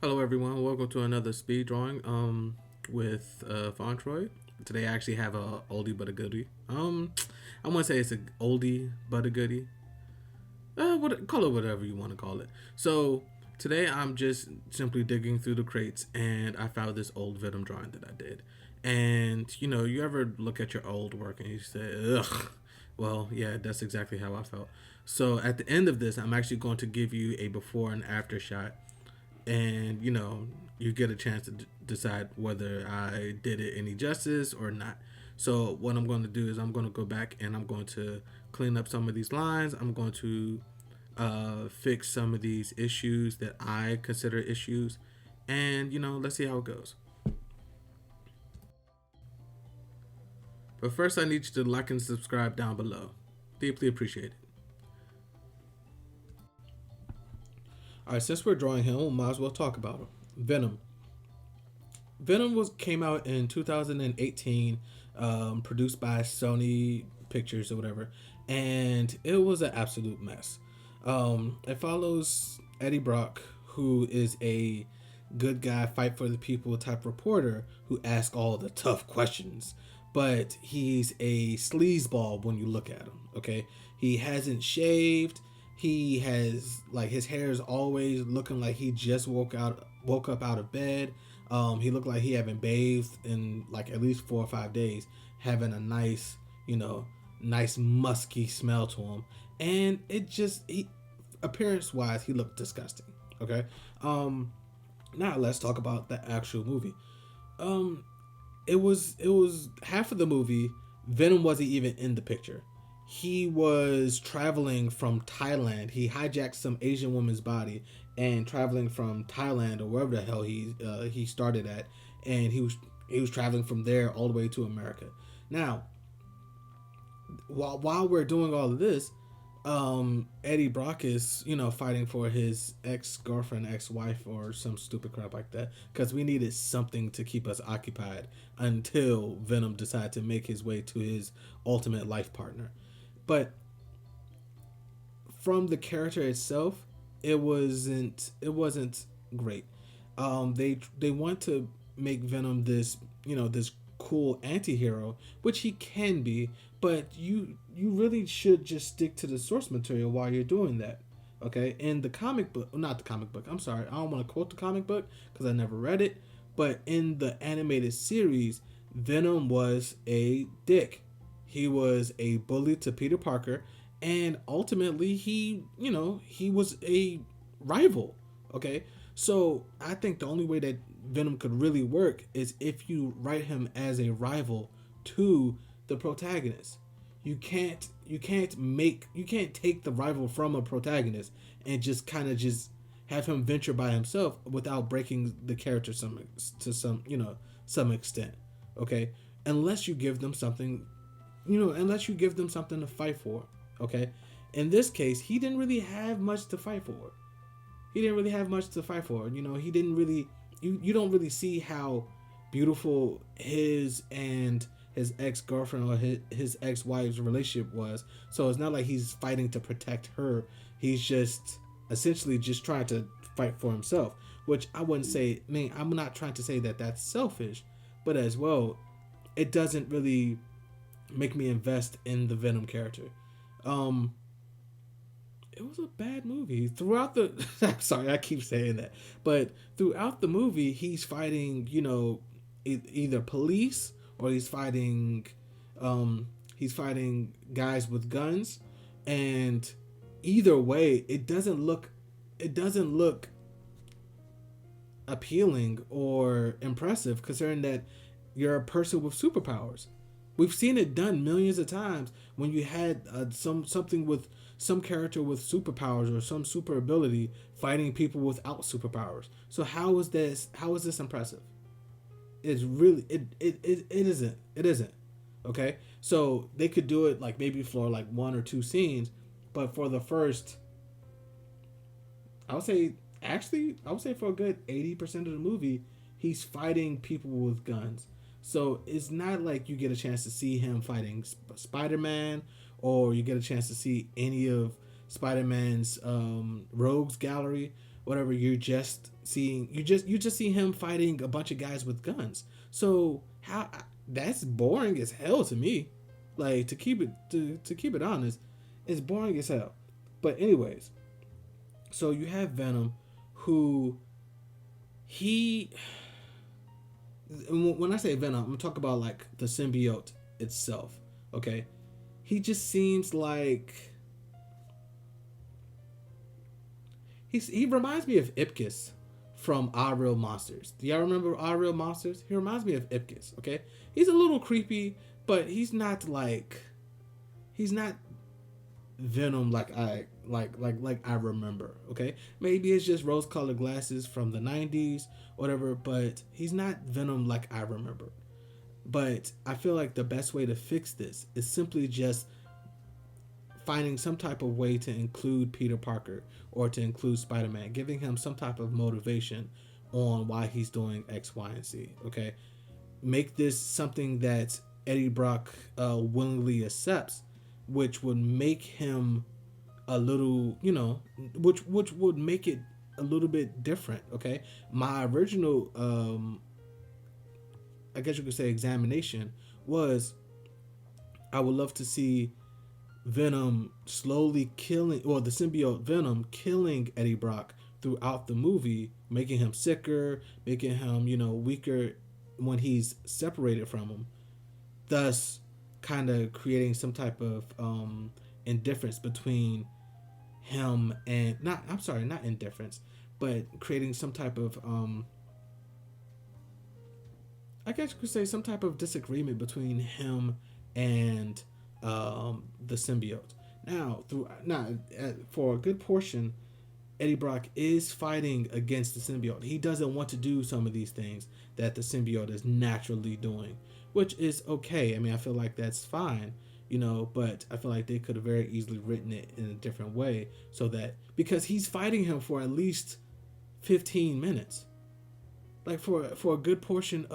Hello, everyone. Welcome to another speed drawing. With Fontroy. Today, I actually have a oldie but a goodie. I want to say it's a oldie but a goodie. Call it whatever you want to call it. So today, I'm just simply digging through the crates, and I found this old Venom drawing that I did. And you ever look at your old work and you say, "Ugh." Well, yeah, that's exactly how I felt. So at the end of this, I'm actually going to give you a before and after shot, and you get a chance to decide whether I did it any justice or not. So what I'm going to do is I'm going to go back and I'm going to clean up some of these lines. I'm going to fix some of these issues that I consider issues, and let's see how it goes. But first, I need you to like and subscribe down below. Deeply appreciate it. All right, since we're drawing him, we might as well talk about him. Venom. Venom was came out in 2018, produced by Sony Pictures or whatever, and it was an absolute mess. It follows Eddie Brock, who is a good guy, fight for the people type reporter who asks all the tough questions, but he's a sleazeball when you look at him. Okay, he hasn't shaved. He has like his hair is always looking like he just woke up out of bed. He looked like he haven't bathed in like at least 4 or 5 days, having a nice, nice musky smell to him, and it just appearance wise he looked disgusting. Okay, now let's talk about the actual movie. Um, it was half of the movie. Venom wasn't even in the picture. He was traveling from Thailand. He hijacked some Asian woman's body and traveling from Thailand or wherever the hell he started at, and he was traveling from there all the way to America. Now, while we're doing all of this, Eddie Brock is fighting for his ex girlfriend, ex wife, or some stupid crap like that because we needed something to keep us occupied until Venom decided to make his way to his ultimate life partner. But from the character itself, it wasn't great. They want to make Venom this cool anti-hero, which he can be, but you really should just stick to the source material while you're doing that. Okay, in the comic book, not the comic book. I'm sorry, I don't want to quote the comic book because I never read it. But in the animated series, Venom was a dick. He was a bully to Peter Parker, and ultimately he was a rival. Okay, so I think the only way that Venom could really work is if you write him as a rival to the protagonist. You can't take the rival from a protagonist and just kind of just have him venture by himself without breaking the character some extent. Okay, unless you give them something, to fight for. Okay, in this case, he didn't really have much to fight for. He didn't really. You don't really see how beautiful his and his ex girlfriend or his ex wife's relationship was. So it's not like he's fighting to protect her. He's just essentially just trying to fight for himself. Which I wouldn't say. I mean, I'm not trying to say that that's selfish, but as well, it doesn't really make me invest in the Venom character. Um, it was a bad movie throughout the. I'm sorry, I keep saying that, but throughout the movie, he's fighting, either police or he's fighting guys with guns, and either way, it doesn't look appealing or impressive, considering that you're a person with superpowers. We've seen it done millions of times when you had something with some character with superpowers or some super ability fighting people without superpowers. So how is this impressive? It's really it isn't. Okay? So they could do it like maybe for like one or two scenes, but for the first, I would say I would say for a good 80% of the movie, he's fighting people with guns. So it's not like you get a chance to see him fighting Spider Man, or you get a chance to see any of Spider Man's rogues gallery. whatever, you just see him fighting a bunch of guys with guns. So how that's boring as hell to me. Like to keep it honest, it's boring as hell. But anyways, so you have Venom, who he when I say Venom, I'm gonna talk about like the symbiote itself. Okay, he just seems like he reminds me of Ipkiss from Our Real Monsters. Do y'all remember Our Real Monsters? He reminds me of Ipkiss. Okay, he's a little creepy, but he's not Venom like I remember. Okay, maybe it's just rose-colored glasses from the '90s, whatever. But he's not Venom like I remember. But I feel like the best way to fix this is simply just finding some type of way to include Peter Parker or to include Spider Man, giving him some type of motivation on why he's doing X, Y, and Z. Okay, make this something that Eddie Brock willingly accepts, which would make him a little, which would make it a little bit different. Okay, my original, I guess you could say, examination was I would love to see Venom slowly killing, or the symbiote Venom killing Eddie Brock throughout the movie, making him sicker, making him, weaker when he's separated from him, thus kind of creating some type of indifference between him and not indifference, but creating some type of I guess you could say some type of disagreement between him and the symbiote. For a good portion, Eddie Brock is fighting against the symbiote. He doesn't want to do some of these things that the symbiote is naturally doing, which is okay. I mean, I feel like that's fine, but I feel like they could have very easily written it in a different way so that, because he's fighting him for at least 15 minutes. Like for a good portion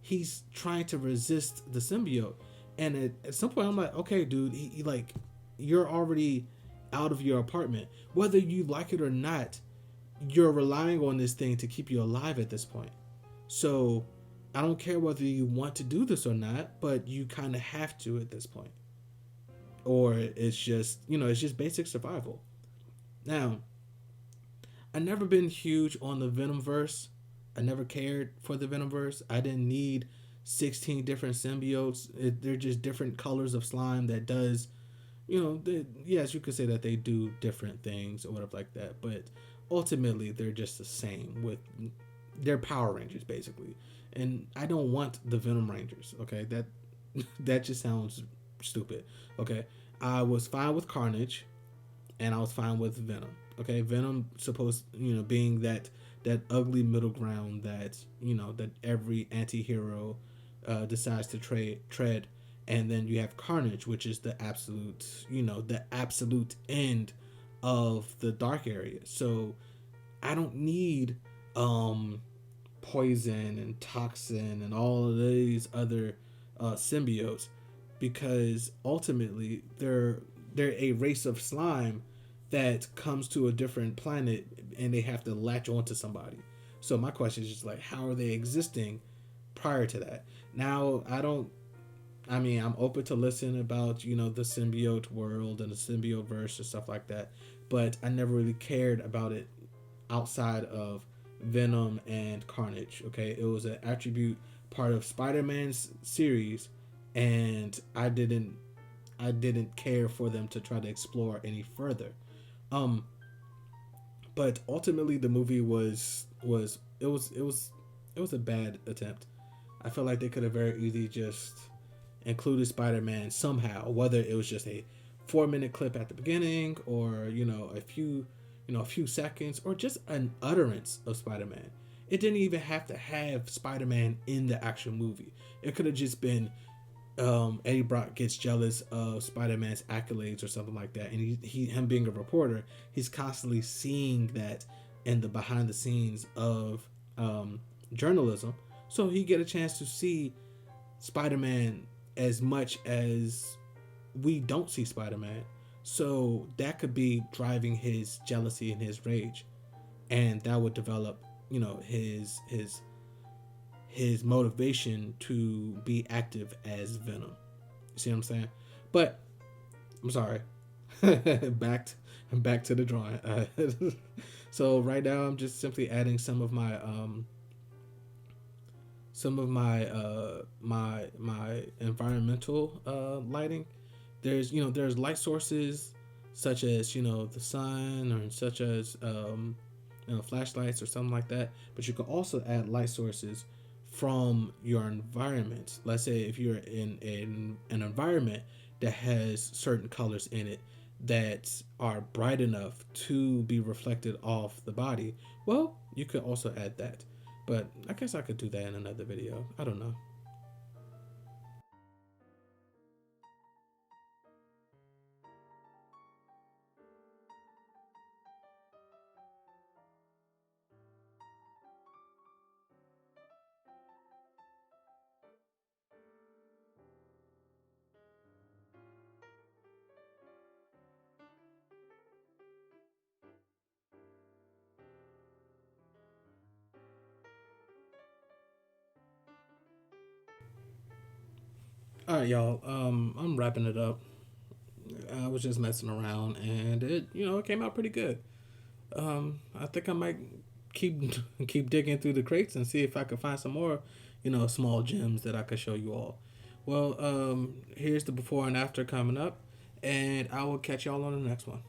he's trying to resist the symbiote. And at some point I'm like, okay, dude, he like, you're already out of your apartment. Whether you like it or not, you're relying on this thing to keep you alive at this point. So I don't care whether you want to do this or not, but you kind of have to at this point. Or it's just basic survival. Now, I never been huge on the Venomverse. I never cared for the Venomverse. I didn't need 16 different symbiotes. They're just different colors of slime that does, yes, you could say that they do different things or whatever like that. But ultimately, they're just the same. They're Power Rangers basically, and I don't want the Venom Rangers. Okay, that just sounds stupid. Okay, I was fine with Carnage, and I was fine with Venom. Okay, Venom supposed, being that ugly middle ground that that every anti-hero decides to tread, and then you have Carnage, which is the absolute end of the dark area. So I don't need poison and toxin and all of these other symbiotes, because ultimately they're a race of slime that comes to a different planet and they have to latch onto somebody. So my question is just like, how are they existing prior to that? Now, I'm open to listen about, the symbiote world and the symbiote verse and stuff like that, but I never really cared about it outside of Venom and Carnage. Okay, it was an attribute part of Spider-Man's series, and I didn't care for them to try to explore any further. But ultimately the movie was a bad attempt. I feel like they could have very easily just included Spider-Man somehow, whether it was just a 4-minute clip at the beginning, or a few seconds, or just an utterance of Spider-Man. It didn't even have to have Spider-Man in the actual movie. It could have just been Eddie Brock gets jealous of Spider-Man's accolades or something like that, and him being a reporter, he's constantly seeing that in the behind the scenes of journalism, so he get a chance to see Spider-Man as much as we don't see Spider-Man. So that could be driving his jealousy and his rage, and that would develop, his motivation to be active as Venom. You see what I'm saying? But I'm sorry. back to, back to the drawing. So right now I'm just simply adding some of my environmental lighting. There's light sources such as the sun, or such as flashlights or something like that. But you can also add light sources from your environment. Let's say if you're in an environment that has certain colors in it that are bright enough to be reflected off the body, well, you could also add that. But I guess I could do that in another video. I don't know. All right, y'all. I'm wrapping it up. I was just messing around, and it came out pretty good. I think I might keep keep digging through the crates and see if I could find some more, small gems that I could show you all. Well, here's the before and after coming up, and I will catch y'all on the next one.